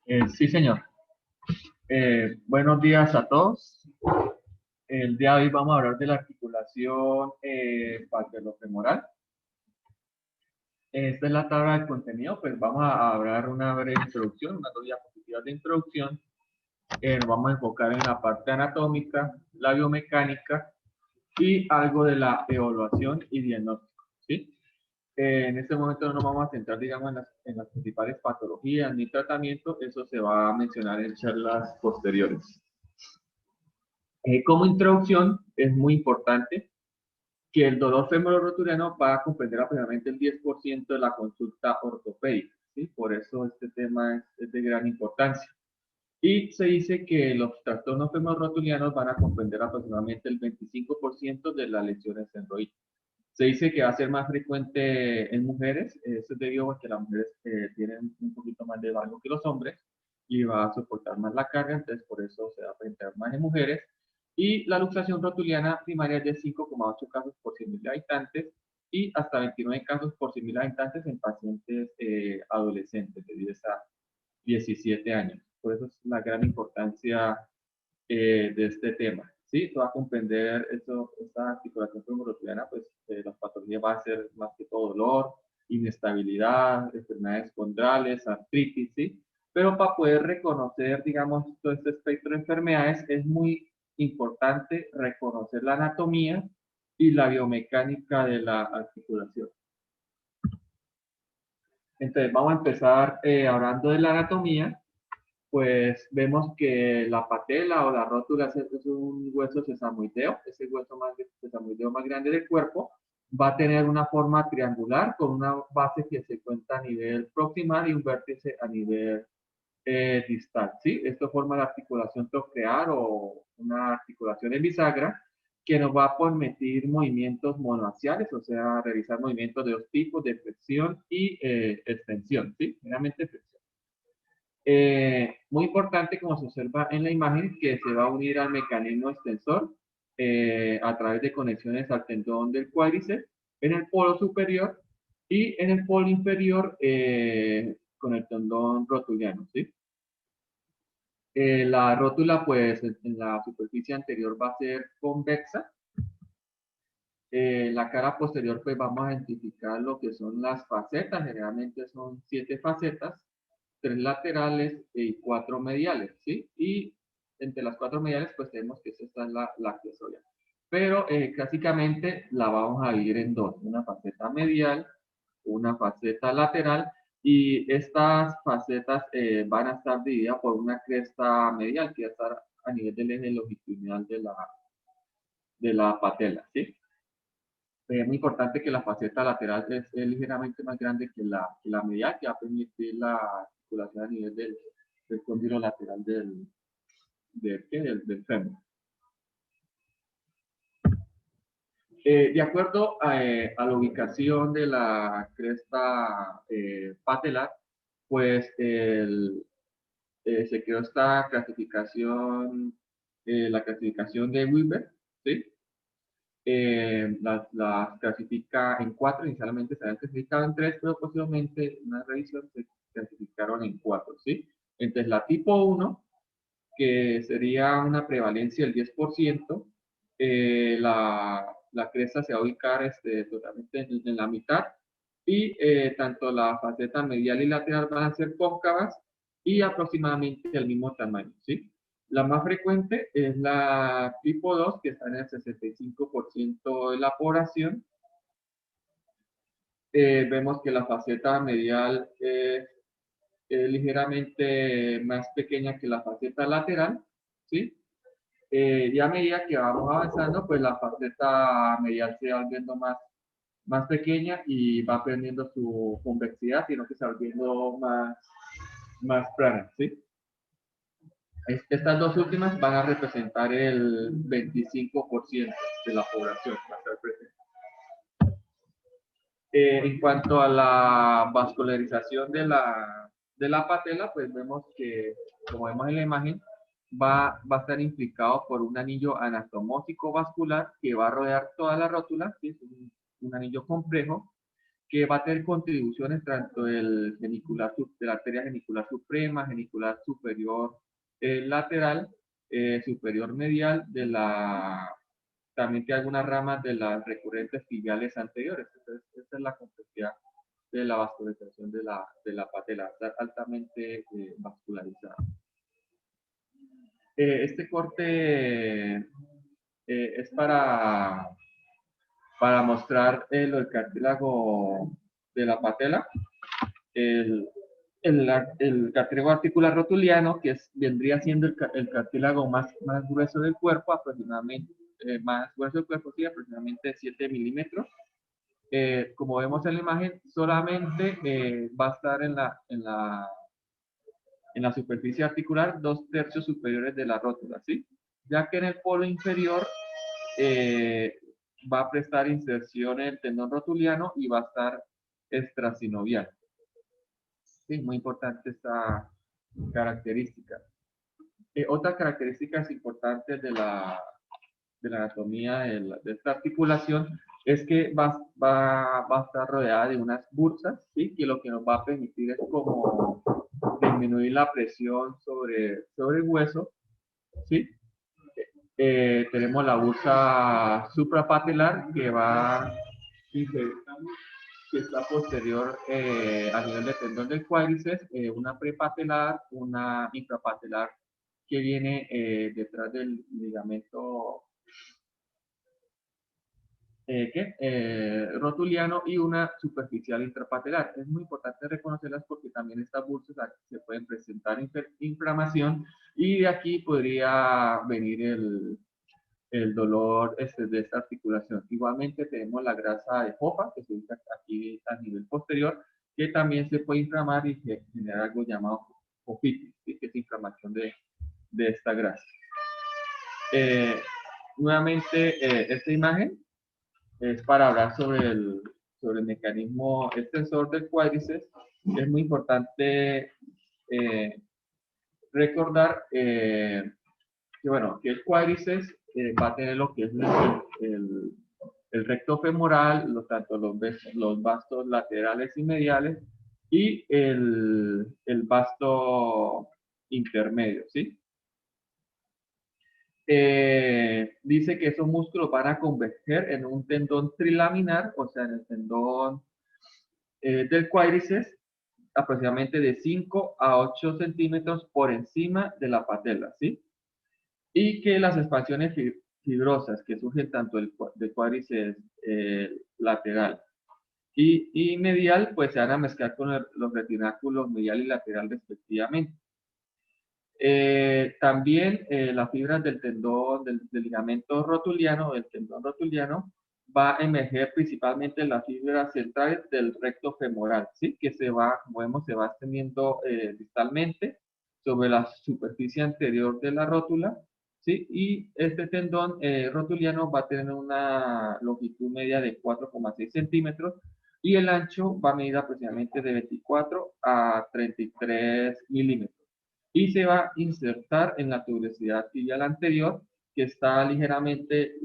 Sí, señor. Buenos días a todos. El día de hoy vamos a hablar de la articulación patellofemoral. Esta es la tabla de contenido, pues vamos a hablar una breve introducción, unas dos diapositivas de introducción. Nos vamos a enfocar en la parte anatómica, la biomecánica y algo de la evaluación y diagnóstico, ¿sí? En este momento no nos vamos a centrar, digamos, en las principales patologías ni tratamiento, eso se va a mencionar en charlas posteriores. Como introducción, es muy importante que el dolor femororotuliano va a comprender aproximadamente el 10% de la consulta ortopédica, ¿sí? Por eso este tema es de gran importancia. Y se dice que los trastornos femororotulianos van a comprender aproximadamente el 25% de las lesiones en rodilla. Se dice que va a ser más frecuente en mujeres, eso es debido a que las mujeres tienen un poquito más de valgo que los hombres y va a soportar más la carga, entonces por eso se va a presentar más en mujeres. Y la luxación rotuliana primaria es de 5,8 casos por 100.000 habitantes y hasta 29 casos por 100.000 habitantes en pacientes adolescentes de 10 a 17 años. Por eso es la gran importancia de este tema. ¿Sí? Tú vas a comprender esta articulación femorotibiana, pues las patologías va a ser más que todo dolor, inestabilidad, enfermedades condrales, artritis, ¿sí? Pero para poder reconocer, digamos, todo este espectro de enfermedades, es muy importante reconocer la anatomía y la biomecánica de la articulación. Entonces, vamos a empezar hablando de la anatomía. Pues vemos que la patela o la rótula es un hueso sesamoideo, es el hueso sesamoideo más grande del cuerpo, va a tener una forma triangular con una base que se cuenta a nivel proximal y un vértice a nivel distal, ¿sí? Esto forma la articulación troclear o una articulación en bisagra que nos va a permitir movimientos monoaxiales, o sea, realizar movimientos de dos tipos, de flexión y extensión, ¿sí? Meramente flexión. Muy importante, como se observa en la imagen, que se va a unir al mecanismo extensor a través de conexiones al tendón del cuádriceps en el polo superior y en el polo inferior con el tendón rotuliano, ¿sí? La rótula, pues, en la superficie anterior va a ser convexa. La cara posterior, pues, vamos a identificar lo que son las facetas. Generalmente son 7 facetas, 3 laterales y 4 mediales, ¿sí? Y entre las 4 mediales, pues, tenemos que esta es la accesoria. Pero, clásicamente, la vamos a dividir en dos. Una faceta medial, una faceta lateral y estas facetas van a estar divididas por una cresta medial que va a estar a nivel del eje longitudinal de la patela, ¿sí? Es muy importante que la faceta lateral es ligeramente más grande que la medial, que va a permitir la articulación a nivel del cóndilo lateral del fémur. De acuerdo a la ubicación de la cresta patelar, pues se creó esta clasificación, la clasificación de Weber, ¿sí? Las clasifica en 4, inicialmente se habían clasificado en 3, pero posiblemente en una revisión se clasificaron en 4, ¿sí? Entonces la tipo 1, que sería una prevalencia del 10%, la cresta se va a ubicar totalmente en la mitad y tanto la faceta medial y lateral van a ser cóncavas y aproximadamente del mismo tamaño, ¿sí? La más frecuente es la tipo 2, que está en el 65% de la población. Vemos que la faceta medial es ligeramente más pequeña que la faceta lateral, ¿sí? Y a medida que vamos avanzando, pues la faceta medial se va volviendo más pequeña y va perdiendo su convexidad, sino que se va volviendo más plana, ¿sí? Estas dos últimas van a representar el 25% de la población. En cuanto a la vascularización de la patela, pues vemos que, como vemos en la imagen, va a estar implicado por un anillo anatomósico vascular que va a rodear toda la rótula, que es un anillo complejo, que va a tener contribuciones tanto del genicular, de la arteria genicular suprema, genicular superior lateral, superior medial, también tiene algunas ramas de las recurrentes tibiales anteriores. Entonces, esa es la complejidad de la vascularización de la patela, está altamente vascularizada. Este corte es para mostrar el cartílago de la patela, el, el cartílago articular rotuliano, que vendría siendo el cartílago más grueso del cuerpo, aproximadamente, más grueso del cuerpo, sí, aproximadamente 7 milímetros. Como vemos en la imagen, solamente va a estar en la superficie articular 2/3 superiores de la rótula, ¿sí? Ya que en el polo inferior va a prestar inserción en el tendón rotuliano y va a estar extrasinovial. Sí, muy importante esta característica. Otras características importantes de la anatomía de esta articulación es que va a estar rodeada de unas bursas, ¿sí? Que lo que nos va a permitir es como disminuir la presión sobre el hueso, ¿sí? Tenemos la bursa suprapatelar que va que está posterior a nivel de tendón del cuádriceps, una prepatelar, una intrapatelar que viene detrás del ligamento rotuliano y una superficial intrapatelar. Es muy importante reconocerlas porque también estas bursas se pueden presentar inflamación y de aquí podría venir el dolor de esta articulación. Igualmente tenemos la grasa de popa que se ubica aquí a nivel posterior, que también se puede inflamar y generar algo llamado popitis, ¿sí? Que es inflamación de esta grasa. Nuevamente, esta imagen es para hablar sobre el mecanismo extensor del cuádriceps. Es muy importante recordar que, bueno, que el cuádriceps va a tener lo que es el recto femoral, tanto los vastos laterales y mediales y el vasto intermedio, ¿sí? Dice que esos músculos van a converger en un tendón trilaminar, o sea, en el tendón del cuádriceps, aproximadamente de 5 a 8 centímetros por encima de la patela, ¿sí? Y que las expansiones fibrosas que surgen tanto del cuádriceps lateral y medial, pues se van a mezclar con los retináculos medial y lateral respectivamente. También las fibras del tendón, del ligamento rotuliano, del tendón rotuliano, va a emerger principalmente en las fibras centrales del recto femoral, ¿sí? Que como vemos, se va extendiendo distalmente sobre la superficie anterior de la rótula, ¿sí? Y este tendón rotuliano va a tener una longitud media de 4,6 centímetros y el ancho va a medir aproximadamente de 24 a 33 milímetros y se va a insertar en la tuberosidad tibial anterior, que está ligeramente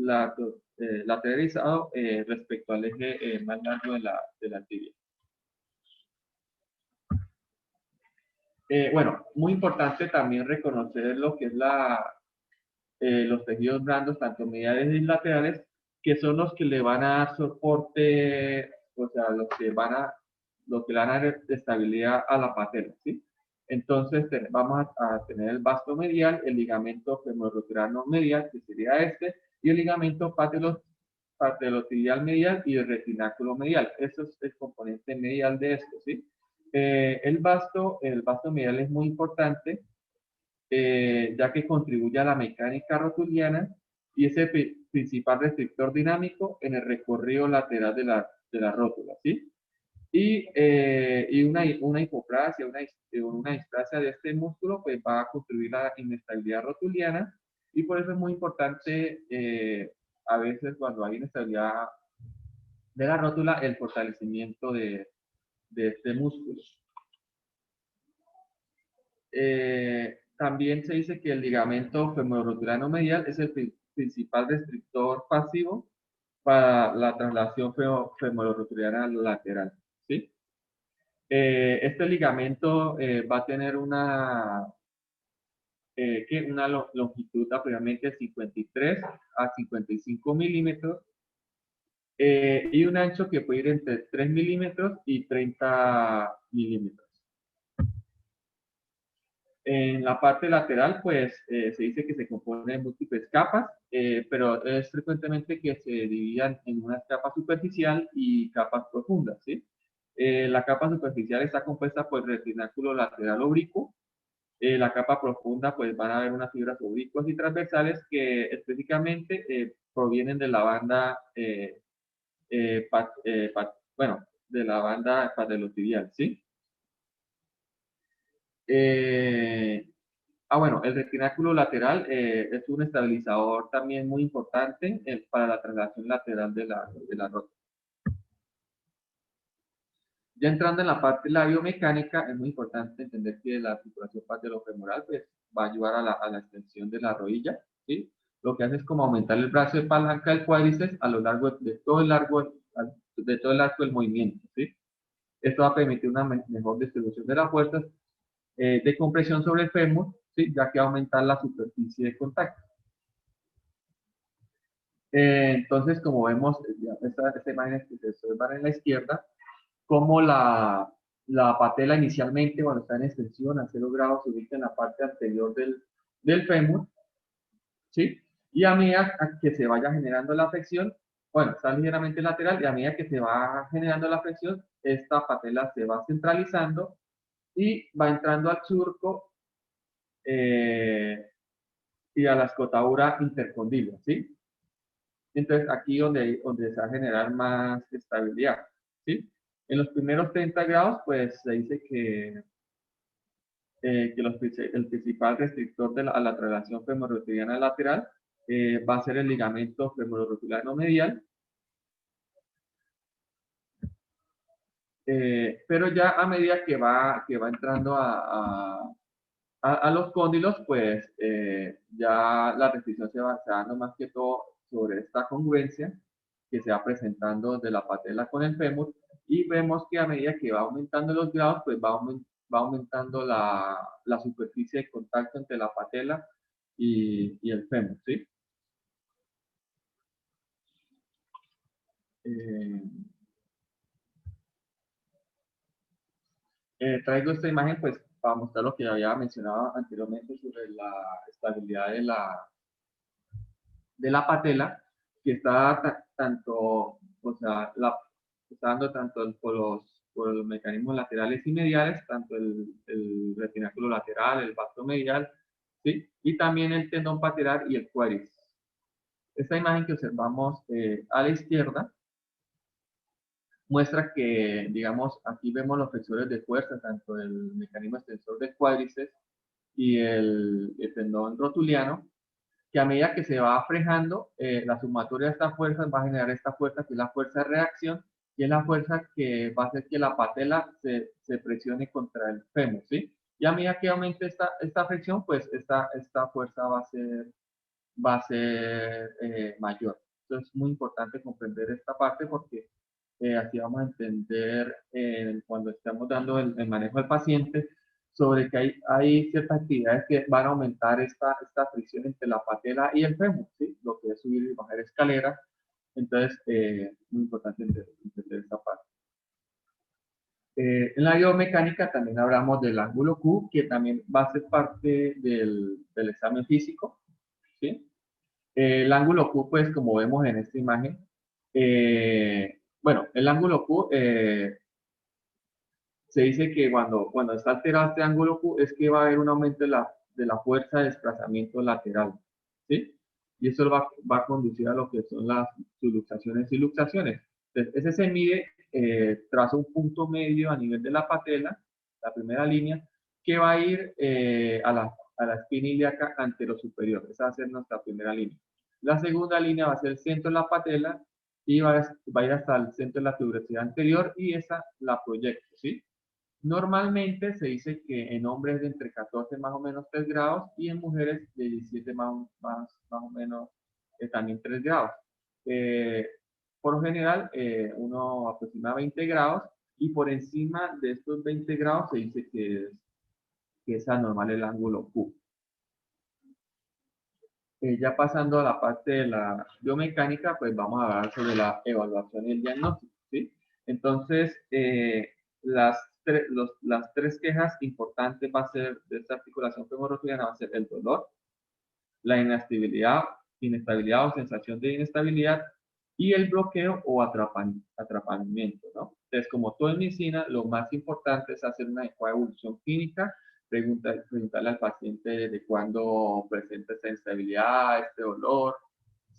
lateralizado respecto al eje más largo de la tibia. Bueno, muy importante también reconocer lo que es los tejidos blandos, tanto mediales y laterales, que son los que le van a dar soporte, o sea, los que le van a dar estabilidad a la patela, ¿sí? Entonces vamos a tener el vasto medial, el ligamento femorotuliano medial, que sería este, y el ligamento patelotibial medial y el retináculo medial. Eso es el componente medial de esto, ¿sí? El vasto medial es muy importante, ya que contribuye a la mecánica rotuliana y es el principal restrictor dinámico en el recorrido lateral de la rótula, ¿sí? Y una hipoplasia, una displasia de este músculo, pues va a contribuir a la inestabilidad rotuliana y por eso es muy importante a veces cuando hay inestabilidad de la rótula el fortalecimiento de este músculo. También se dice que el ligamento femorotuliano medial es el principal restrictor pasivo para la traslación femororoturiana lateral, ¿sí? Este ligamento va a tener una longitud aproximadamente 53 a 55 milímetros y un ancho que puede ir entre 3 milímetros y 30 milímetros. En la parte lateral, pues se dice que se compone de múltiples capas, pero es frecuentemente que se dividan en una capa superficial y capas profundas, ¿sí? La capa superficial está compuesta por el retináculo lateral oblicuo. La capa profunda, pues van a haber unas fibras oblicuas y transversales que específicamente provienen de la banda, bueno, de la banda patelotibial, ¿sí? Eh, bueno, el retináculo lateral es un estabilizador también muy importante para la traslación lateral de la rótula. Ya entrando en la parte de la biomecánica, es muy importante entender que la articulación patelofemoral pues, va a ayudar a la extensión de la rodilla, ¿sí? Lo que hace es como aumentar el brazo de palanca del cuádriceps a lo largo de todo el largo, de todo el arco del movimiento, ¿sí? Esto va a permitir una mejor distribución de las fuerzas de compresión sobre el fémur, ¿sí? Ya que va a aumentar la superficie de contacto. Entonces, como vemos, esta imagen que se observa en la izquierda, como la patela inicialmente, cuando está en extensión a 0 grados, se ubica en la parte anterior del fémur, ¿sí? Y a medida que se vaya generando la flexión, bueno, está ligeramente lateral, y a medida que se va generando la flexión, esta patela se va centralizando y va entrando al surco y a la escotadura intercondila, ¿sí? Entonces, aquí donde se va a generar más estabilidad, ¿sí? En los primeros 30 grados, pues se dice que el principal restrictor a la traslación femorotiliana lateral va a ser el ligamento femorotiliano medial, pero ya a medida que va entrando a los cóndilos, pues ya la restricción se va dando más que todo sobre esta congruencia que se va presentando de la patela con el fémur y vemos que a medida que va aumentando los grados, pues va aumentando la superficie de contacto entre la patela y el fémur, ¿sí? Eh, traigo esta imagen pues para mostrar lo que había mencionado anteriormente sobre la estabilidad de la patela, que está tanto, o sea, está dando tanto por los mecanismos laterales y mediales, tanto el retináculo lateral, el vasto medial, ¿sí? Y también el tendón patelar y el cuádriceps. Esta imagen que observamos a la izquierda muestra que, digamos, aquí vemos los flexores de fuerza, tanto el mecanismo extensor del cuádriceps y el tendón rotuliano, que a medida que se va frejando, la sumatoria de estas fuerzas va a generar esta fuerza, que es la fuerza de reacción, y es la fuerza que va a hacer que la patela se presione contra el fémur, ¿sí? Y a medida que aumente esta fricción, pues esta fuerza va a ser mayor. Entonces es muy importante comprender esta parte porque así vamos a entender cuando estamos dando el manejo al paciente sobre que hay ciertas actividades que van a aumentar esta fricción entre la patela y el fémur, ¿sí? Lo que es subir y bajar escaleras. Entonces, es muy importante entender esta parte. En la biomecánica también hablamos del ángulo Q, que también va a ser parte del examen físico, ¿sí? El ángulo Q, pues como vemos en esta imagen, bueno, el ángulo Q se dice que cuando está alterado este ángulo Q es que va a haber un aumento de la fuerza de desplazamiento lateral, ¿sí? Y eso va a conducir a lo que son las subluxaciones y luxaciones. Entonces, ese se mide tras un punto medio a nivel de la patela, la primera línea, que va a ir a la espina ilíaca anterosuperior. Esa va a ser nuestra primera línea. La segunda línea va a ser el centro de la patela y va a ir hasta el centro de la tuberosidad anterior y esa la proyecto, ¿sí? Normalmente se dice que en hombres de entre 14 más o menos 3 grados y en mujeres de 17 más o menos también 3 grados. Por lo general, uno aproxima 20 grados y por encima de estos 20 grados se dice que es anormal el ángulo Q. Ya pasando a la parte de la biomecánica, pues vamos a hablar sobre la evaluación y el diagnóstico, ¿sí? Entonces, las tres quejas importantes va a ser de esta articulación femorrotuliana va a ser el dolor, la inestabilidad o sensación de inestabilidad y el bloqueo o atrapamiento, ¿no? Entonces, como todo en medicina, lo más importante es hacer una adecuada evolución clínica, preguntarle al paciente desde cuándo presenta esta inestabilidad, este dolor,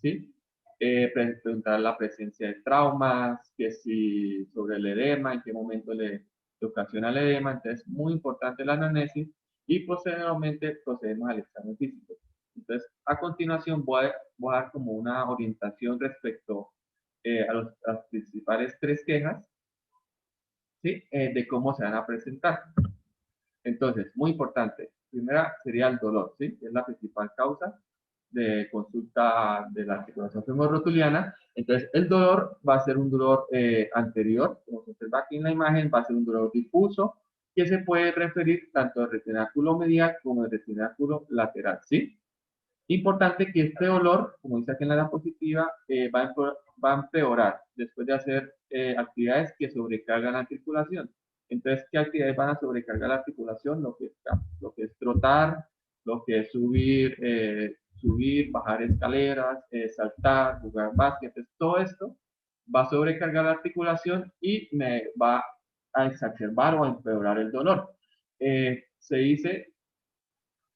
¿sí? Preguntar la presencia de traumas, que si sobre el edema, en qué momento le ocasiona el edema. Entonces, muy importante la anamnesis y posteriormente procedemos al examen físico. Entonces, a continuación voy a dar como una orientación respecto a las principales tres quejas, ¿sí? De cómo se van a presentar. Entonces, muy importante. Primera sería el dolor, ¿sí? Es la principal causa de consulta de la articulación femorrotuliana. Entonces, el dolor va a ser un dolor anterior, como se observa aquí en la imagen, va a ser un dolor difuso, que se puede referir tanto al retináculo medial como al retináculo lateral, ¿sí? Importante que este dolor, como dice aquí en la diapositiva, va a empeorar después de hacer actividades que sobrecargan la articulación. Entonces, ¿qué actividades van a sobrecargar la articulación? Lo que es trotar, lo que es subir, bajar escaleras, saltar, jugar básquet. Entonces, todo esto va a sobrecargar la articulación y me va a exacerbar o a empeorar el dolor. Se dice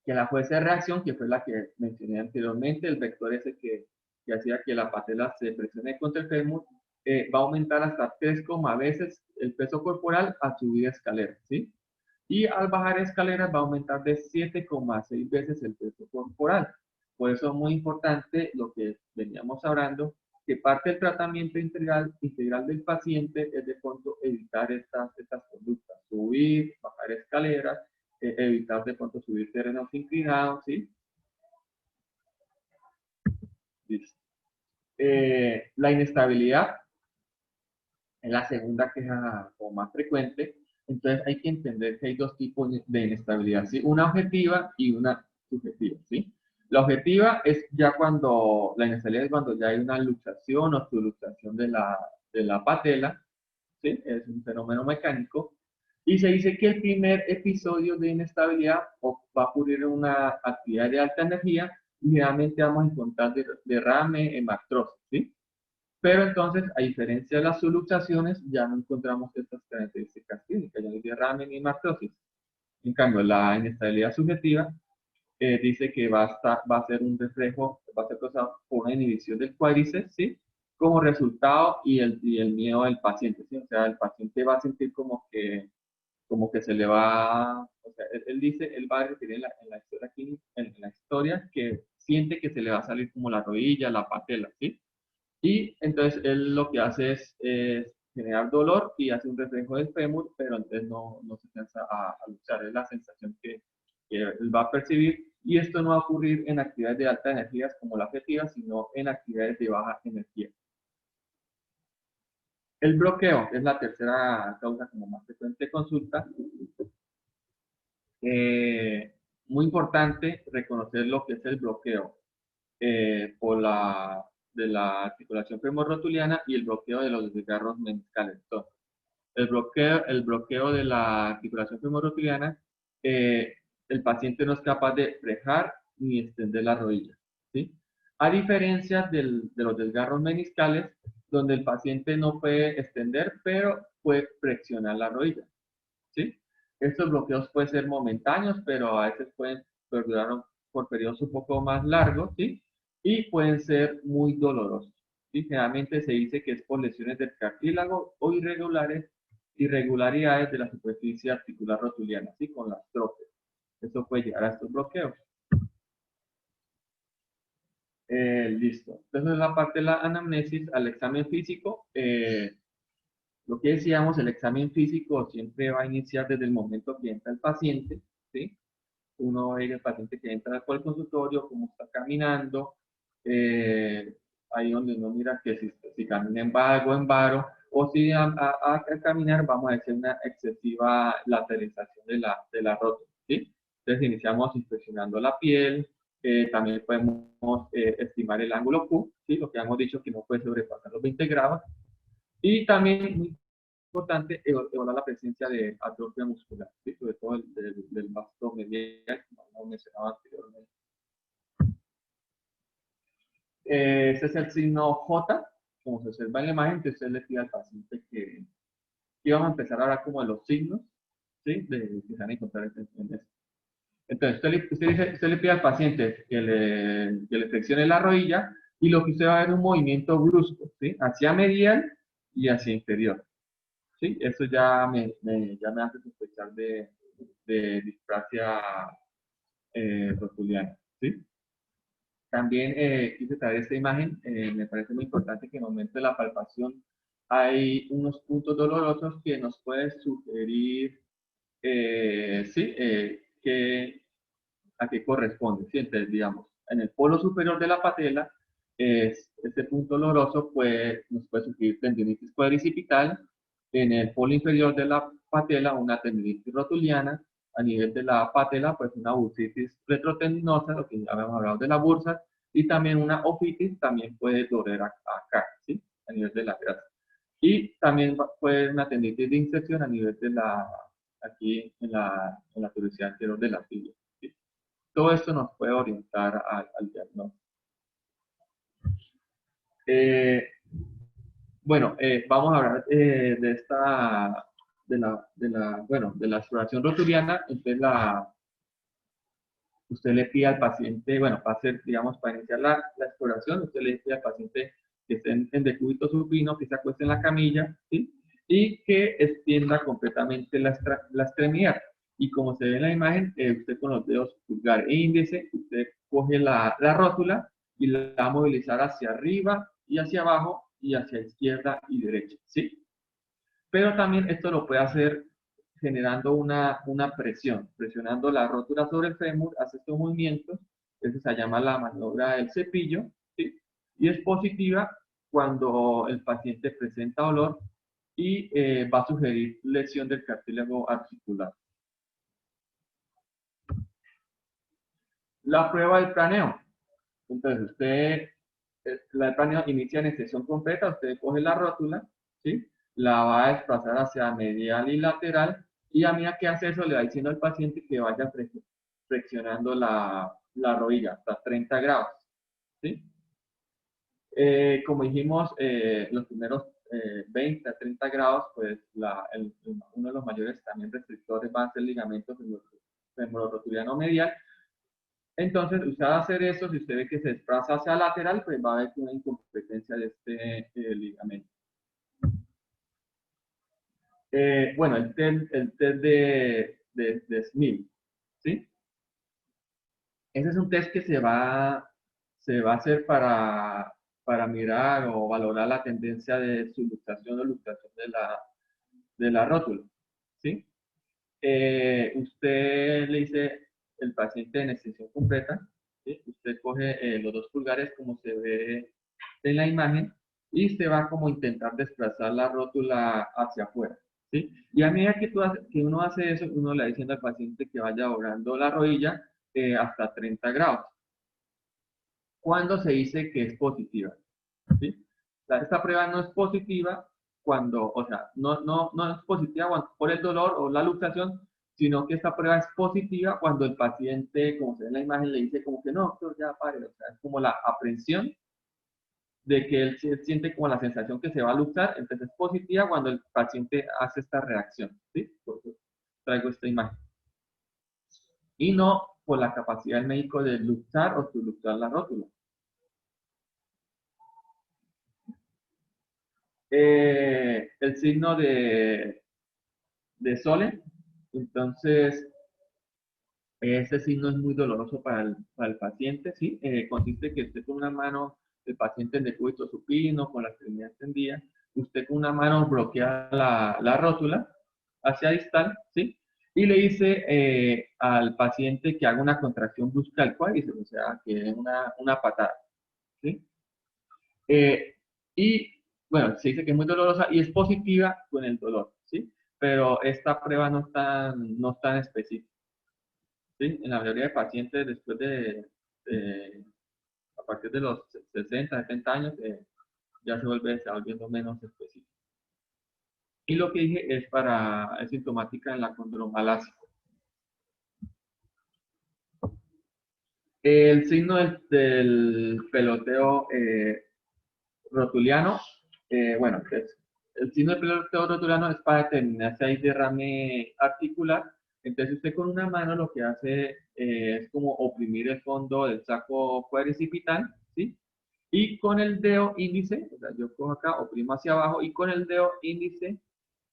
que la fuerza de reacción, que fue la que mencioné anteriormente, el vector ese que hacía que la patela se presione contra el fémur, va a aumentar hasta 3, veces el peso corporal a subir escaleras, ¿sí? Y al bajar escaleras va a aumentar de 7,6 veces el peso corporal. Por eso es muy importante lo que veníamos hablando, que parte del tratamiento integral del paciente es de pronto evitar estas conductas, subir, bajar escaleras, evitar de pronto subir terrenos inclinados, ¿sí? Listo. La inestabilidad es la segunda queja o más frecuente. Entonces hay que entender que hay dos tipos de inestabilidad, ¿sí? Una objetiva y una subjetiva, ¿sí? La objetiva es ya cuando, la inestabilidad es cuando ya hay una luxación o subluxación de la patela, ¿sí? Es un fenómeno mecánico. Y se dice que el primer episodio de inestabilidad va a ocurrir en una actividad de alta energía y generalmente vamos a encontrar derrame, hemartrosis, ¿sí? Pero entonces, a diferencia de las subluxaciones, ya no encontramos estas características clínicas, ya no hay derrame ni hemartrosis. En cambio, la inestabilidad subjetiva dice que va a ser un reflejo, va a ser causado por una inhibición del cuádriceps, ¿sí? Como resultado y el miedo del paciente, ¿sí? O sea, el paciente va a sentir como que se le va, o sea, él dice, él va a referir en la historia clínica, en la historia que siente que se le va a salir como la rodilla, la patela, ¿sí? Y entonces él lo que hace es generar dolor y hace un reflejo del fémur, pero entonces no se cansa a luchar. Es la sensación que él va a percibir. Y esto no va a ocurrir en actividades de alta energía como la afectiva, sino en actividades de baja energía. El bloqueo es la tercera causa como más frecuente de consulta. Muy importante reconocer lo que es el bloqueo de la articulación femorrotuliana y el bloqueo de los desgarros meniscales. Entonces, el bloqueo de la articulación femorrotuliana, eh, el paciente no es capaz de frejar ni extender la rodilla, ¿sí? A diferencia de los desgarros meniscales, donde el paciente no puede extender, pero puede flexionar la rodilla, ¿sí? Estos bloqueos pueden ser momentáneos, pero a veces pueden perdurar por periodos un poco más largos, ¿sí? Y pueden ser muy dolorosos, ¿sí? Generalmente se dice que es por lesiones del cartílago o irregularidades de la superficie articular rotuliana, ¿sí? Con las trofes. Eso puede llegar a estos bloqueos. Listo. Entonces, la parte de la anamnesis al examen físico. Lo que decíamos, el examen físico siempre va a iniciar desde el momento que entra el paciente, ¿sí? Uno ve el paciente que entra por el consultorio, cómo está caminando, ahí donde uno mira que si camina en vago, en varo, o si a caminar vamos a hacer una excesiva lateralización de la rótula, ¿sí? Entonces iniciamos inspeccionando la piel, también podemos estimar el ángulo Q, ¿sí? Lo que hemos dicho que no puede sobrepasar los 20 grados, y también muy importante evaluar la presencia de atrofia muscular, ¿sí? Sobre todo del vasto medial, como mencionaba anteriormente. Este es el signo J, como se observa en la imagen, que usted le pide al paciente que vamos a empezar ahora como de los signos, ¿sí? Que se van a encontrar en esto. Entonces, usted le pide al paciente que le flexione la rodilla y lo que usted va a ver es un movimiento brusco, ¿sí? Hacia medial y hacia inferior, ¿sí? Eso ya me hace sospechar de displasia rotuliana, ¿sí? También quise traer esta imagen, me parece muy importante que en el momento de la palpación hay unos puntos dolorosos que nos pueden sugerir, sí, a qué corresponde. ¿Sí? Entonces, digamos, en el polo superior de la patela, este punto doloroso nos puede sugerir tendinitis cuadricipital, en el polo inferior de la patela una tendinitis rotuliana, a nivel de la patela, pues una bursitis retrotendinosa, lo que ya habíamos hablado de la bursa, y también una ofitis también puede doler acá, ¿sí? A nivel de la grasa. Y también puede una tendinitis de inserción a nivel de aquí en la tuberosidad anterior de la tibia, ¿sí? Todo esto nos puede orientar al diagnóstico. Eh, bueno, vamos a hablar de esta, bueno, de la exploración rotuliana. Entonces, usted le pide al paciente, bueno, para hacer, digamos, para iniciar la exploración, usted le pide al paciente que esté en decúbito supino, que se acueste en la camilla, ¿sí? Y que extienda completamente la extremidad. Y como se ve en la imagen, usted con los dedos pulgar e índice, usted coge la rótula y la va a movilizar hacia arriba y hacia abajo y hacia izquierda y derecha, ¿sí? Pero también esto lo puede hacer generando una presión, presionando la rótula sobre el fémur, hace estos movimientos, eso se llama la maniobra del cepillo, ¿sí? Y es positiva cuando el paciente presenta dolor y va a sugerir lesión del cartílago articular. La prueba del planeo. Entonces, la planeo inicia en extensión completa, usted coge la rótula, ¿sí? La va a desplazar hacia medial y lateral, y a medida que hace eso, le va diciendo al paciente que vaya flexionando la rodilla hasta 30 grados, ¿sí? Como dijimos, los primeros 20 a 30 grados, pues uno de los mayores también restrictores va a ser el ligamento femororotuliano medial. Entonces, usted va a hacer eso, si usted ve que se desplaza hacia lateral, pues va a haber una incompetencia de este ligamento. Bueno, el test de Smith, ¿sí? Ese es un test que se va a hacer para mirar o valorar la tendencia de subluxación o luxación de la rótula, ¿sí? Usted le dice el paciente en extensión completa, ¿sí? Usted coge los dos pulgares como se ve en la imagen y se va como a intentar desplazar la rótula hacia afuera, ¿sí? Y a medida que uno hace eso, uno le va diciendo al paciente que vaya doblando la rodilla hasta 30 grados. ¿Cuándo se dice que es positiva? ¿Sí? Esta prueba no es positiva cuando, o sea, no es positiva por el dolor o la luxación, sino que esta prueba es positiva cuando el paciente, como se ve en la imagen, le dice como que no, doctor, ya pare, o sea, es como la aprensión de que él siente como la sensación que se va a luxar, entonces es positiva cuando el paciente hace esta reacción, ¿sí? Por eso traigo esta imagen. Y no por la capacidad del médico de luxar o subluxar la rótula. El signo de Sole, entonces ese signo es muy doloroso para el paciente, ¿sí? Consiste que usted con una mano, el paciente en decúbito supino, con la extremidad extendida, usted con una mano bloquea la rótula hacia distal, ¿sí? Y le dice al paciente que haga una contracción brusca del cuádriceps, o sea, que dé una patada, ¿sí? Eh, y bueno, se dice que es muy dolorosa y es positiva con el dolor, ¿sí? Pero esta prueba no es tan específica, ¿sí? En la mayoría de pacientes después a partir de los 60, 70 años, ya se va volviendo menos específico. Y lo que dije es sintomática en la condromalacia. El signo del peloteo rotuliano, bueno, el signo del peloteo rotuliano es para determinar si hay derrame articular. Entonces usted con una mano lo que hace es como oprimir el fondo del saco cuadricipital, ¿sí? Y con el dedo índice, o sea, yo cojo acá, oprimo hacia abajo y con el dedo índice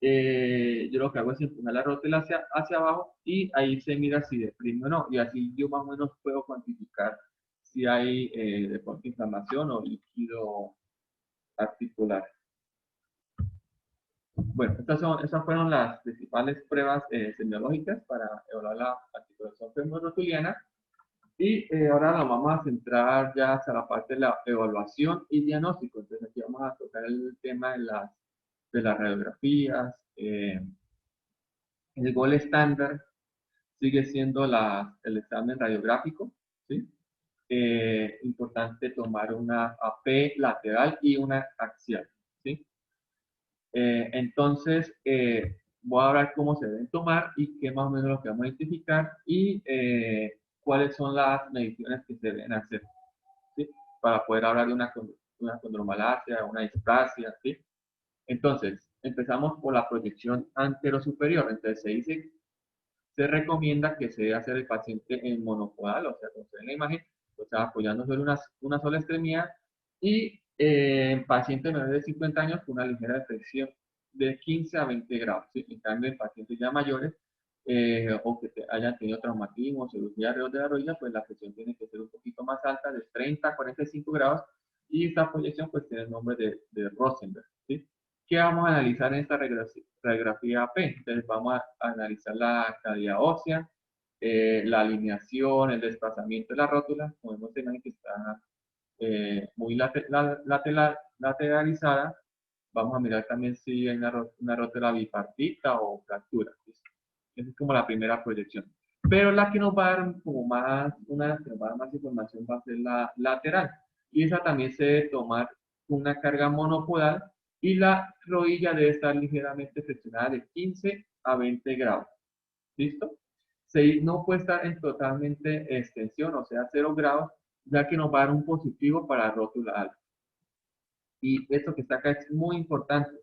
yo lo que hago es empujar la rótula hacia abajo y ahí se mira si deprime o no. Y así yo más o menos puedo cuantificar si hay de pronto inflamación o líquido articular. Bueno, esas fueron las principales pruebas semiológicas para evaluar la articulación femorotuliana. Y ahora nos vamos a centrar ya hacia la parte de la evaluación y diagnóstico. Entonces aquí vamos a tocar el tema de las radiografías. El gol estándar sigue siendo el examen radiográfico, ¿sí? Importante tomar una AP lateral y una axial, ¿sí? Entonces, voy a hablar cómo se deben tomar y qué más o menos lo que vamos a identificar y cuáles son las mediciones que se deben hacer, ¿sí? Para poder hablar de una condromalacia, una displasia, ¿sí? Entonces, empezamos por la proyección anterosuperior. Entonces, se recomienda que se debe hacer el paciente en monopodal, o sea, como se ve en la imagen, o sea, apoyando sobre una sola extremidad y en pacientes menores de 50 años con una ligera depresión de 15 a 20 grados. ¿Sí? En cambio, en pacientes ya mayores o que hayan tenido traumatismo o cirugía alrededor de la rodilla, pues la presión tiene que ser un poquito más alta, de 30 a 45 grados, y esta proyección pues tiene el nombre de Rosenberg. ¿Sí? ¿Qué vamos a analizar en esta radiografía P? Entonces vamos a analizar la calidad ósea, la alineación, el desplazamiento de la rótula, como vemos en que está muy lateralizada. Vamos a mirar también si hay una rótula bipartita o fractura. ¿Listo? Esa es como la primera proyección. Pero la que nos va a dar como más, una de las que nos va a dar más información va a ser la lateral. Y esa también se debe tomar una carga monopodal y la rodilla debe estar ligeramente flexionada de 15 a 20 grados. ¿Listo? No puede estar en totalmente extensión, o sea, 0 grados, ya que nos va a dar un positivo para rótula alta. Y esto que está acá es muy importante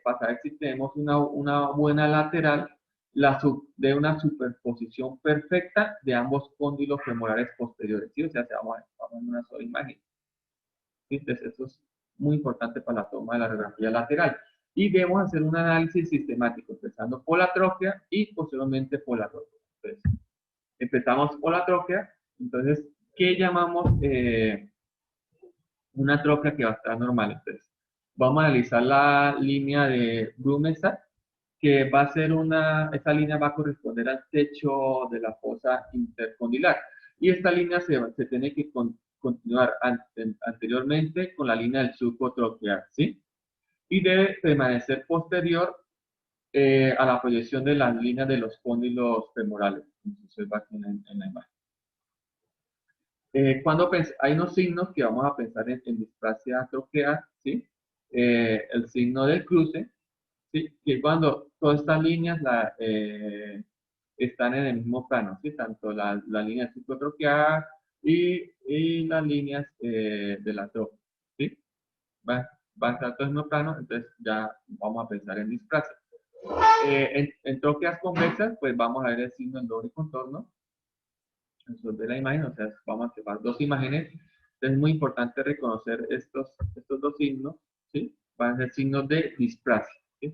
para saber si tenemos una buena lateral de una superposición perfecta de ambos cóndilos femorales posteriores. ¿Sí? O sea, vamos en una sola imagen. ¿Sí? Entonces, eso es muy importante para la toma de la radiografía lateral. Y debemos hacer un análisis sistemático, empezando por la tróquea y posteriormente por la rótula. Entonces, empezamos por la tróquea. Entonces, ¿qué llamamos una tróquea que va a estar normal? Entonces, vamos a analizar la línea de Brumestad, que va a ser esta línea va a corresponder al techo de la fosa intercondilar. Y esta línea se tiene que continuar anteriormente con la línea del surco troqueal, ¿sí? Y debe permanecer posterior a la proyección de las líneas de los cóndilos femorales, como se observa aquí en la imagen. Hay unos signos que vamos a pensar en displasia troqueal, ¿sí? El signo del cruce, ¿sí? Que cuando todas estas líneas están en el mismo plano, ¿sí? Tanto la línea psicotroqueal y las líneas de la tróquea, ¿sí? Va a estar todo en el mismo plano, entonces ya vamos a pensar en displasia. En tróqueas convexas, pues vamos a ver el signo en doble contorno, de la imagen, o sea, vamos a llevar dos imágenes. Entonces es muy importante reconocer estos dos signos, ¿sí? Van a ser signos de displasia, ¿sí?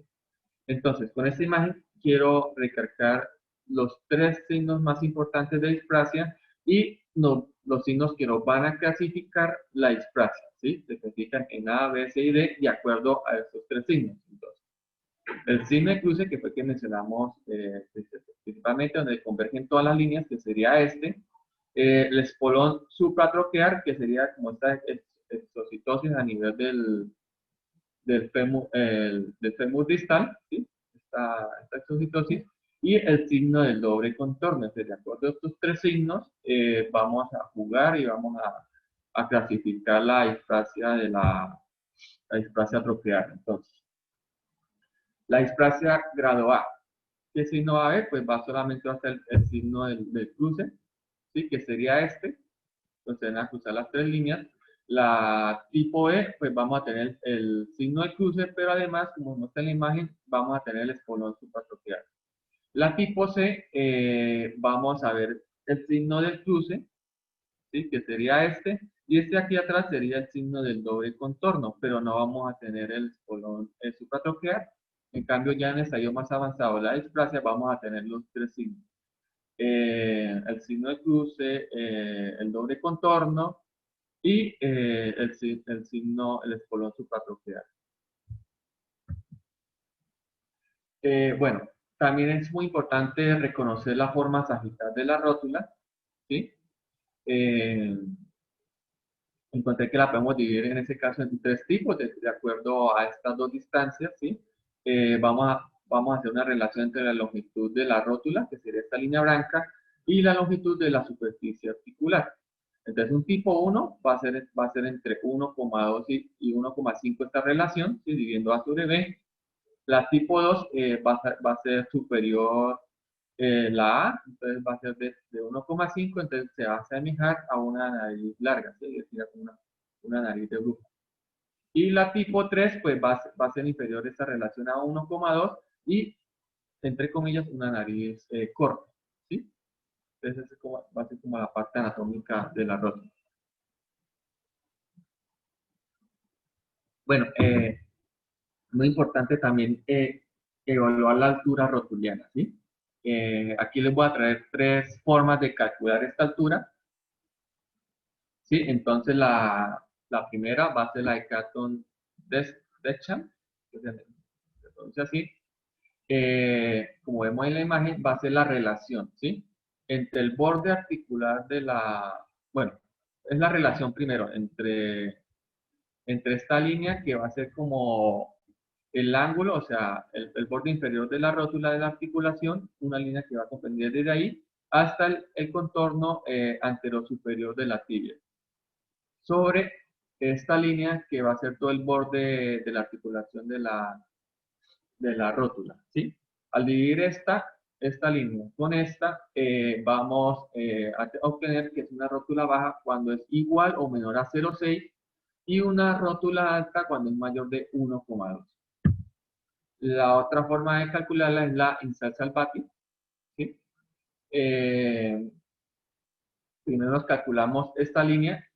Entonces, con esta imagen quiero recalcar los tres signos más importantes de displasia y los signos que nos van a clasificar la displasia, ¿sí? Se clasifican en A, B, C y D de acuerdo a estos tres signos. Entonces, el signo de cruce, que fue el que mencionamos principalmente, donde convergen todas las líneas, que sería este. El espolón supratroquear, que sería como exocitosis a nivel del fémur distal, ¿sí? Esta exocitosis, y el signo del doble contorno. Entonces, de acuerdo a estos tres signos, vamos a jugar y vamos a clasificar la displasia apropiada. Entonces, la displasia grado A, ¿qué signo va a haber? Pues solamente va a ser el signo del cruce, ¿sí? Que sería este. Entonces van a cruzar las tres líneas. La tipo E, pues vamos a tener el signo de cruce, pero además, como muestra en la imagen, vamos a tener el espolón supratropial. La tipo C, vamos a ver el signo del cruce, ¿sí? Que sería este, y este aquí atrás sería el signo del doble contorno, pero no vamos a tener el espolón supratropial. En cambio, ya en el estadio más avanzado de la displasia, vamos a tener los tres signos. El signo de cruce, el doble contorno y el signo, el espolón supratropial. Bueno, también es muy importante reconocer la forma sagital de la rótula, ¿sí? Encontré que la podemos dividir en ese caso en tres tipos, de acuerdo a estas dos distancias, ¿sí? Vamos a hacer una relación entre la longitud de la rótula, que sería esta línea blanca, y la longitud de la superficie articular. Entonces, un tipo 1 va a ser entre 1,2 y 1,5 esta relación, ¿sí? Dividiendo A sobre B. La tipo 2 va a ser superior la A, entonces va a ser de 1,5, entonces se va a asemejar a una nariz larga, ¿sí? Es decir, una nariz de brujo. Y la tipo 3, pues va a ser inferior esta relación a 1,2 y, entre comillas, una nariz corta, ¿sí? Entonces, va a ser como la parte anatómica de la rótula. Bueno, muy importante también evaluar la altura rotuliana, ¿sí? Aquí les voy a traer tres formas de calcular esta altura, ¿sí? Entonces, la primera va a ser la de Catton-Dechamp, que se pronuncia así. Como vemos en la imagen, va a ser la relación, ¿sí? Entre el borde articular bueno, es la relación primero entre esta línea que va a ser como el ángulo, o sea, el borde inferior de la rótula de la articulación, una línea que va a comprender desde ahí hasta el contorno anterosuperior de la tibia. Sobre esta línea que va a ser todo el borde de la articulación de la rótula, ¿sí? Al dividir esta línea con esta, vamos a obtener que es una rótula baja cuando es igual o menor a 0,6 y una rótula alta cuando es mayor de 1,2. La otra forma de calcularla es la Insal-Salvati, ¿sí? Primero nos calculamos esta línea,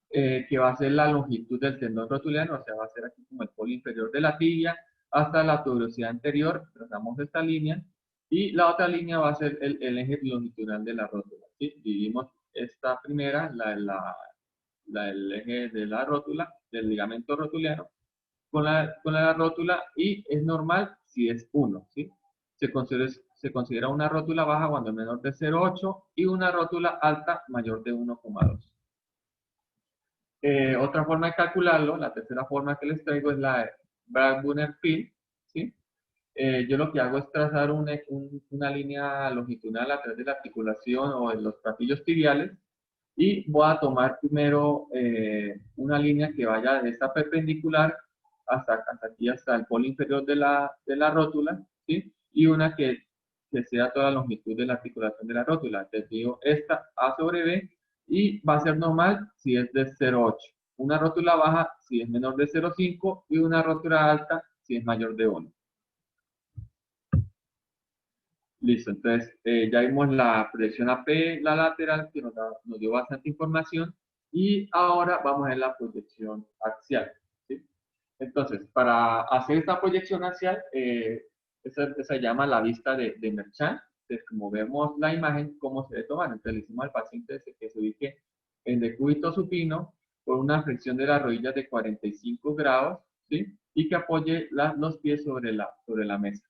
que va a ser la longitud del tendón rotuliano, o sea, va a ser aquí como el polo inferior de la tibia, hasta la tuberosidad anterior, trazamos esta línea, y la otra línea va a ser el eje longitudinal de la rótula, ¿sí? Dividimos esta primera, el eje de la rótula, del ligamento rotuliano, con la rótula, y es normal si es 1, ¿sí? Se considera una rótula baja cuando es menor de 0,8 y una rótula alta mayor de 1,2. Otra forma de calcularlo, la tercera forma que les traigo es la de Bragg-Brunner-Field, ¿sí? Yo lo que hago es trazar una línea longitudinal a través de la articulación o de los platillos tibiales y voy a tomar primero una línea que vaya de esta perpendicular hasta aquí, hasta el polo inferior de la rótula, ¿sí? Y una que sea toda la longitud de la articulación de la rótula. Entonces digo esta A sobre B y va a ser normal si es de 0,8. Una rótula baja si es menor de 0,5 y una rótula alta si es mayor de 1. Listo, entonces ya vimos la proyección AP, la lateral, que nos dio bastante información, y ahora vamos a ver la proyección axial, ¿sí? Entonces, para hacer esta proyección axial, esa se llama la vista de Merchant. Entonces, como vemos la imagen, cómo se debe tomar. Entonces, le decimos al paciente que se ubique en decúbito supino con una flexión de las rodillas de 45 grados, ¿sí? Y que apoye los pies sobre la mesa.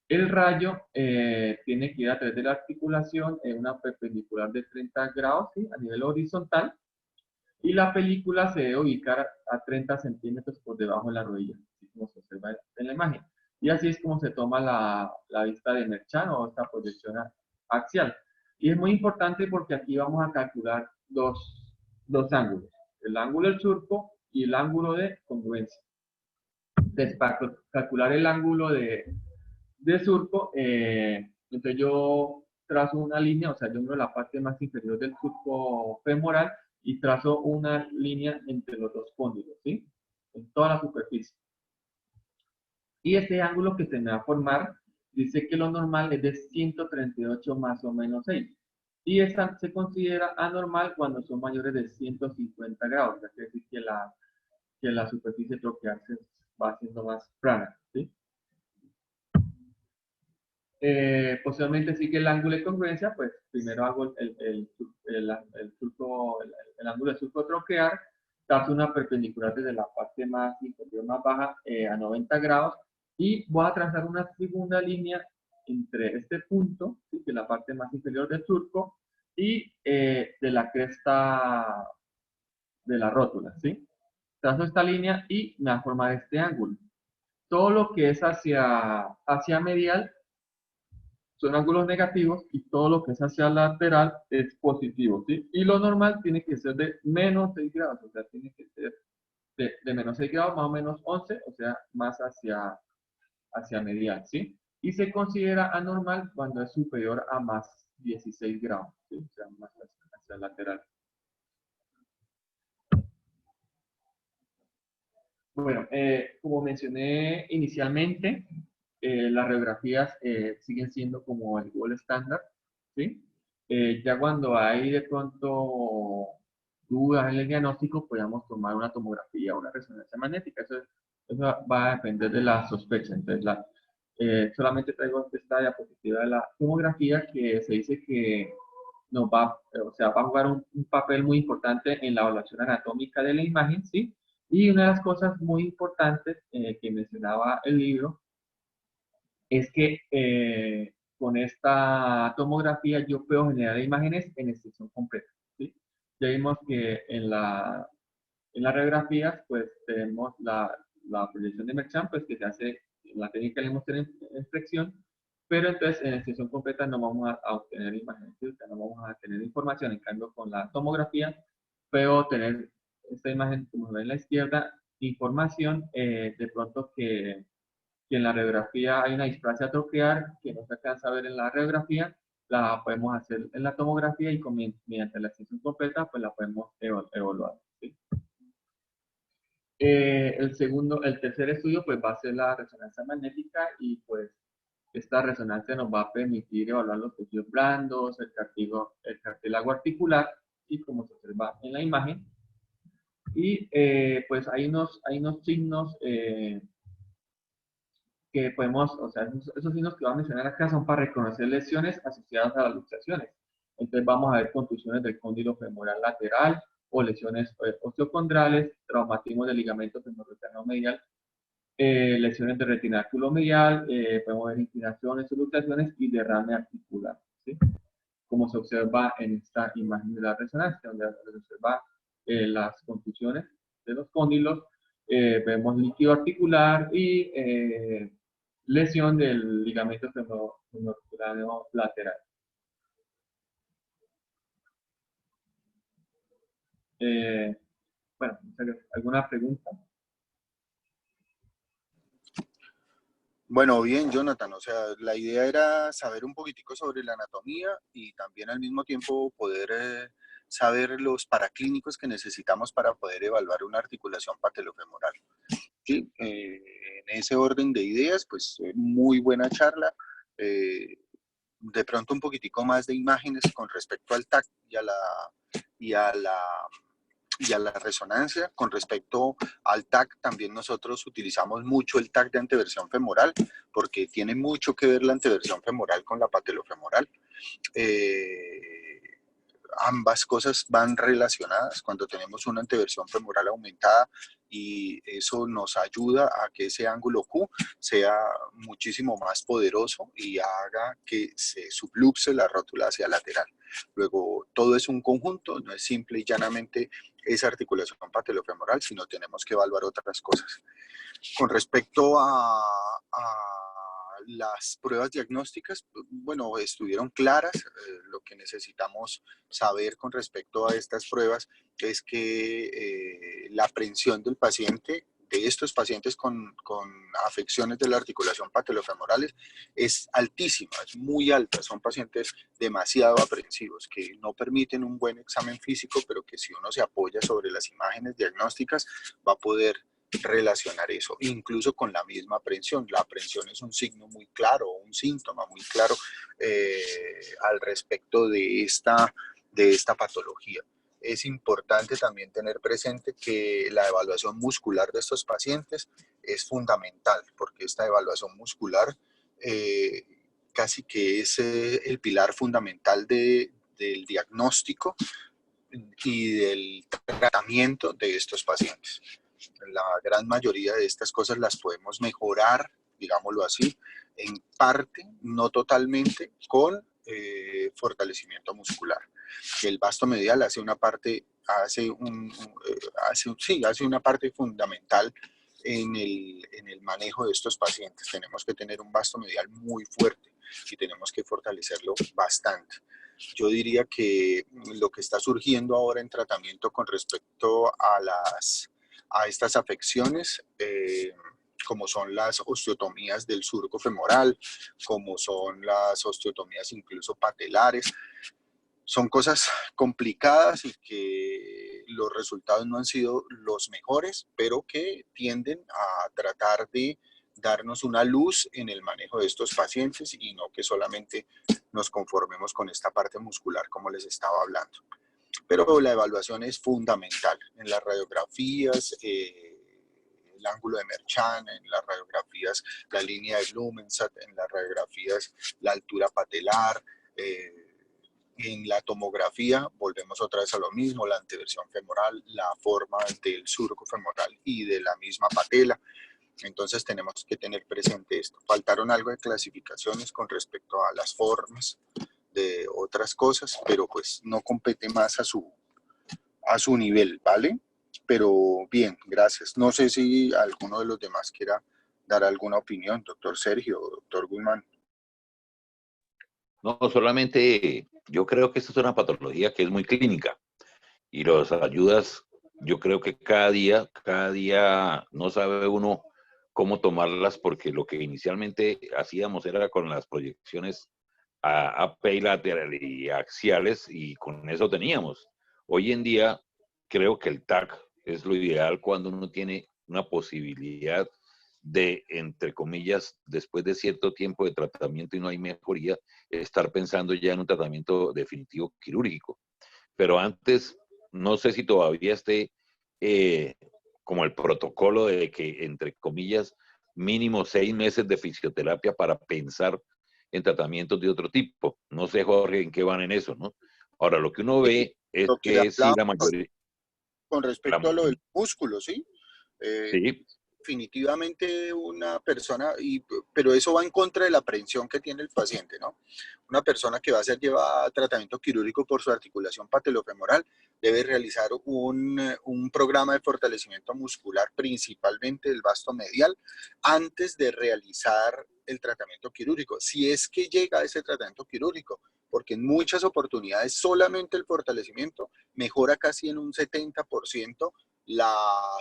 El rayo tiene que ir a través de la articulación en una perpendicular de 30 grados, ¿sí? A nivel horizontal. Y la película se debe ubicar a 30 centímetros por debajo de la rodilla, así como se observa en la imagen. Y así es como se toma la vista de Merchan o esta proyección axial. Y es muy importante porque aquí vamos a calcular dos ángulos, el ángulo del surco y el ángulo de congruencia. Entonces, para calcular el ángulo de surco, entonces yo trazo una línea, o sea, yo miro la parte más inferior del surco femoral y trazo una línea entre los dos cóndilos, ¿sí? En toda la superficie. Y este ángulo que se me va a formar, dice que lo normal es de 138 más o menos 6. Y esta se considera anormal cuando son mayores de 150 grados, o sea, quiere decir que la superficie troqueal se va haciendo más plana, ¿sí? Posteriormente sigue el ángulo de congruencia, pues primero hago el ángulo de surco troquear, trazo una perpendicular desde la parte más inferior, más baja, a 90 grados, y voy a trazar una segunda línea entre este punto, ¿sí? Que es la parte más inferior del surco, y de la cresta de la rótula, ¿sí? Trazo esta línea y me va a formar este ángulo. Todo lo que es hacia medial son ángulos negativos y todo lo que es hacia lateral es positivo, ¿sí? Y lo normal tiene que ser de menos 6 grados, o sea, tiene que ser de menos 6 grados más o menos 11, o sea, más hacia medial, ¿sí? Y se considera anormal cuando es superior a más 16 grados, ¿sí? O sea, más hacia el lateral. Bueno, como mencioné inicialmente, las radiografías siguen siendo como el gold estándar, ¿sí? Ya cuando hay de pronto dudas en el diagnóstico, podemos tomar una tomografía o una resonancia magnética. Eso va a depender de la sospecha. Entonces, solamente traigo esta diapositiva de la tomografía que se dice que nos va, o sea, va a jugar un papel muy importante en la evaluación anatómica de la imagen, ¿sí? Y una de las cosas muy importantes que mencionaba el libro es que con esta tomografía yo puedo generar imágenes en extensión completa, ¿sí? Ya vimos que en las radiografías pues tenemos la proyección de Merchant, pues que se hace la técnica de en flexión, pero entonces en extensión completa no vamos a obtener imágenes, ¿sí? O sea, no vamos a tener información. En cambio, con la tomografía puedo tener esta imagen, como ven en la izquierda, información de pronto que en la radiografía hay una displasia troquear que no se alcanza a ver en la radiografía, la podemos hacer en la tomografía y mediante la extensión completa pues la podemos evaluar, ¿sí? El tercer estudio pues va a ser la resonancia magnética y pues esta resonancia nos va a permitir evaluar los tejidos blandos, el cartílago articular y como se observa en la imagen. Y pues hay unos signos que podemos, o sea, esos signos que voy a mencionar acá son para reconocer lesiones asociadas a las luxaciones. Entonces vamos a ver contusiones del cóndilo femoral lateral o lesiones osteocondrales, traumatismo del ligamento femoral medial, lesiones de retináculo medial, podemos ver inclinaciones o luxaciones y derrame articular, ¿sí? Como se observa en esta imagen de la resonancia, donde se observa las contusiones de los cóndilos, vemos líquido articular y lesión del ligamento femoral lateral. Eh, bueno, ¿alguna pregunta? Bueno, bien, Jonathan, o sea, la idea era saber un poquitico sobre la anatomía y también al mismo tiempo poder saber los paraclínicos que necesitamos para poder evaluar una articulación patelofemoral. Sí, en ese orden de ideas, pues muy buena charla. De pronto un poquitico más de imágenes con respecto al TAC y a la y a la resonancia. Con respecto al TAC, también nosotros utilizamos mucho el TAC de anteversión femoral, porque tiene mucho que ver la anteversión femoral con la patelofemoral. Ambas cosas van relacionadas cuando tenemos una anteversión femoral aumentada y eso nos ayuda a que ese ángulo Q sea muchísimo más poderoso y haga que se subluxe la rótula hacia lateral. Luego, todo es un conjunto, no es simple y llanamente esa articulación patelofemoral, sino tenemos que evaluar otras cosas. Con respecto a las pruebas diagnósticas, bueno, estuvieron claras. Lo que necesitamos saber con respecto a estas pruebas es que la aprehensión del paciente, de estos pacientes con afecciones de la articulación patelofemorales, es altísima, es muy alta. Son pacientes demasiado aprensivos que no permiten un buen examen físico, pero que si uno se apoya sobre las imágenes diagnósticas va a poder relacionar eso, incluso con la misma aprensión. La aprensión es un signo muy claro, un síntoma muy claro al respecto de esta patología. Es importante también tener presente que la evaluación muscular de estos pacientes es fundamental, porque esta evaluación muscular casi que es el pilar fundamental del diagnóstico y del tratamiento de estos pacientes. La gran mayoría de estas cosas las podemos mejorar, digámoslo así, en parte, no totalmente, con fortalecimiento muscular. El vasto medial hace una parte, hace una parte fundamental en el manejo de estos pacientes. Tenemos que tener un vasto medial muy fuerte y tenemos que fortalecerlo bastante. Yo diría que lo que está surgiendo ahora en tratamiento con respecto a estas afecciones, como son las osteotomías del surco femoral, como son las osteotomías incluso patelares, son cosas complicadas y que los resultados no han sido los mejores, pero que tienden a tratar de darnos una luz en el manejo de estos pacientes y no que solamente nos conformemos con esta parte muscular como les estaba hablando. Pero la evaluación es fundamental en las radiografías, el ángulo de Merchan, en las radiografías la línea de Blumenstadt, en las radiografías la altura patelar, en la tomografía volvemos otra vez a lo mismo, la anteversión femoral, la forma del surco femoral y de la misma patela. Entonces tenemos que tener presente esto. Faltaron algo de clasificaciones con respecto a las formas de otras cosas, pero pues no compete más a su nivel, ¿vale? Pero bien, gracias. No sé si alguno de los demás quiera dar alguna opinión, doctor Sergio, doctor Guzmán. No, solamente yo creo que esta es una patología que es muy clínica y las ayudas, yo creo que cada día no sabe uno cómo tomarlas porque lo que inicialmente hacíamos era con las proyecciones AP y lateral y axiales y con eso teníamos. Hoy en día creo que el TAC es lo ideal cuando uno tiene una posibilidad de, entre comillas, después de cierto tiempo de tratamiento y no hay mejoría, estar pensando ya en un tratamiento definitivo quirúrgico. Pero antes, no sé si todavía esté eh, como el protocolo de que, entre comillas, mínimo 6 meses de fisioterapia para pensar en tratamientos de otro tipo. No sé, Jorge, en qué van en eso, ¿no? Ahora, lo que uno ve es Lo que que sí, la hablamos mayoría... con respecto a lo del músculo, ¿sí? Sí, Definitivamente una persona, pero eso va en contra de la aprehensión que tiene el paciente, ¿no? Una persona que va a ser llevada a tratamiento quirúrgico por su articulación patelofemoral debe realizar un programa de fortalecimiento muscular, principalmente del vasto medial, antes de realizar el tratamiento quirúrgico, si es que llega a ese tratamiento quirúrgico, porque en muchas oportunidades solamente el fortalecimiento mejora casi en un 70% la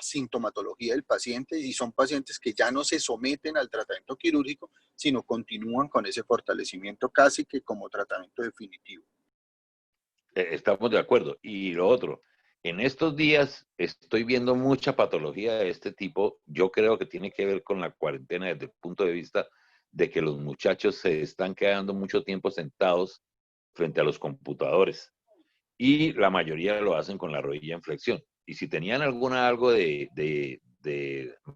sintomatología del paciente y son pacientes que ya no se someten al tratamiento quirúrgico, sino continúan con ese fortalecimiento casi que como tratamiento definitivo. estamos de acuerdo. Y lo otro, en estos días estoy viendo mucha patología de este tipo. Yo creo que tiene que ver con la cuarentena desde el punto de vista de que los muchachos se están quedando mucho tiempo sentados frente a los computadores y la mayoría lo hacen con la rodilla en flexión. Y si tenían algo de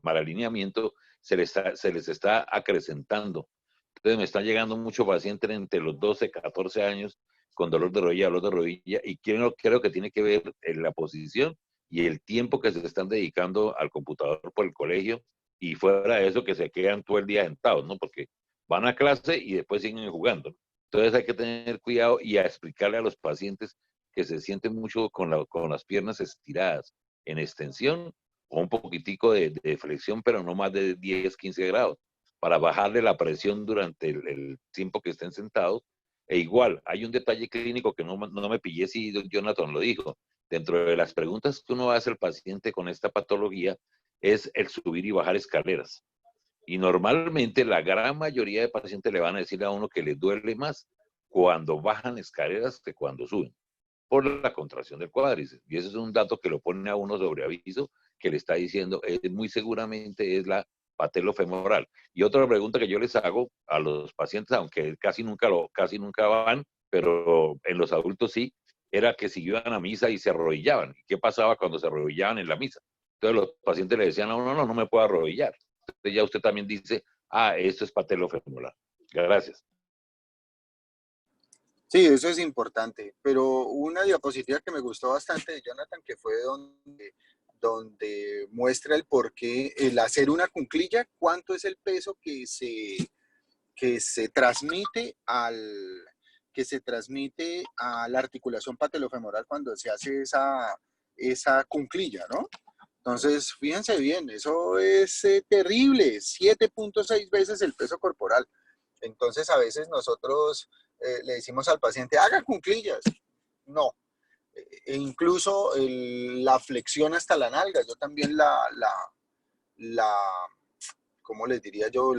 mal alineamiento, se les está acrecentando. Entonces me están llegando muchos pacientes entre los 12, 14 años con dolor de rodilla y creo que tiene que ver en la posición y el tiempo que se están dedicando al computador por el colegio y fuera de eso que se quedan todo el día sentados, ¿no? Porque van a clase y después siguen jugando. Entonces hay que tener cuidado y a explicarle a los pacientes que se sienten mucho con las piernas estiradas en extensión o un poquitico de flexión, pero no más de 10, 15 grados, para bajarle la presión durante el tiempo que estén sentados. E igual, hay un detalle clínico que no me pillé si Jonathan lo dijo. Dentro de las preguntas que uno hace al paciente con esta patología es el subir y bajar escaleras. Y normalmente la gran mayoría de pacientes le van a decir a uno que les duele más cuando bajan escaleras que cuando suben, por la contracción del cuádriceps. Y ese es un dato que lo pone a uno sobre aviso, que le está diciendo, muy seguramente es la patelofemoral. Y otra pregunta que yo les hago a los pacientes, aunque casi nunca van, pero en los adultos sí, era que si iban a misa y se arrodillaban. ¿Y qué pasaba cuando se arrodillaban en la misa? Entonces los pacientes le decían, no me puedo arrodillar. Entonces ya usted también dice, esto es patelofemoral. Gracias. Sí, eso es importante, pero una diapositiva que me gustó bastante de Jonathan, que fue donde muestra el por qué el hacer una cunclilla, cuánto es el peso que se transmite a la articulación patelofemoral cuando se hace esa cunclilla, ¿no? Entonces, fíjense bien, eso es terrible, 7.6 veces el peso corporal. Entonces, a veces nosotros le decimos al paciente, haga cunclillas. No. E incluso la flexión hasta la nalga, yo también ¿cómo les diría yo?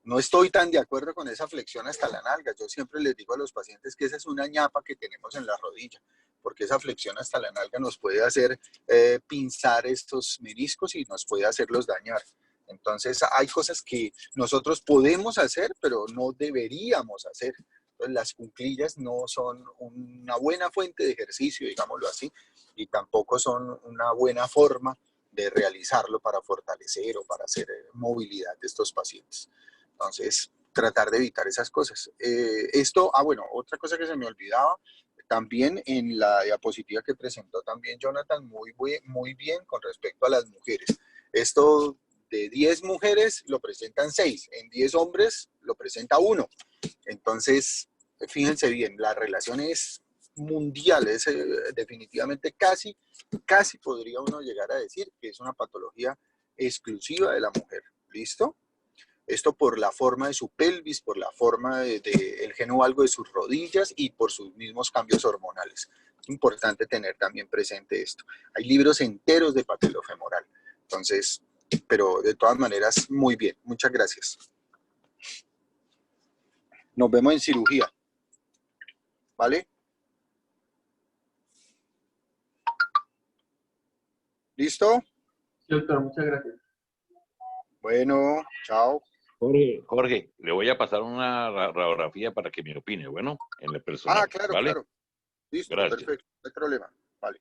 No estoy tan de acuerdo con esa flexión hasta la nalga. Yo siempre les digo a los pacientes que esa es una ñapa que tenemos en la rodilla, porque esa flexión hasta la nalga nos puede hacer pinzar estos meniscos y nos puede hacerlos dañar. Entonces hay cosas que nosotros podemos hacer, pero no deberíamos hacer. Entonces, las cuclillas no son una buena fuente de ejercicio, digámoslo así, y tampoco son una buena forma de realizarlo para fortalecer o para hacer movilidad de estos pacientes. Entonces, tratar de evitar esas cosas. Bueno, otra cosa que se me olvidaba, también en la diapositiva que presentó también Jonathan, muy bien con respecto a las mujeres. Esto de 10 mujeres lo presentan 6, en 10 hombres lo presenta 1. Entonces, fíjense bien, la relación es mundial, es definitivamente casi podría uno llegar a decir que es una patología exclusiva de la mujer. ¿Listo? Esto por la forma de su pelvis, por la forma del geno valgo de sus rodillas y por sus mismos cambios hormonales. Es importante tener también presente esto. Hay libros enteros de patelofemoral. Entonces, pero de todas maneras, muy bien. Muchas gracias. Nos vemos en cirugía. ¿Vale? ¿Listo? Sí, doctor, muchas gracias. Bueno, chao. Jorge, le voy a pasar una radiografía para que me opine, bueno, en el personal. Claro, ¿vale? claro. Listo, Gracias. perfecto, no hay problema. Vale.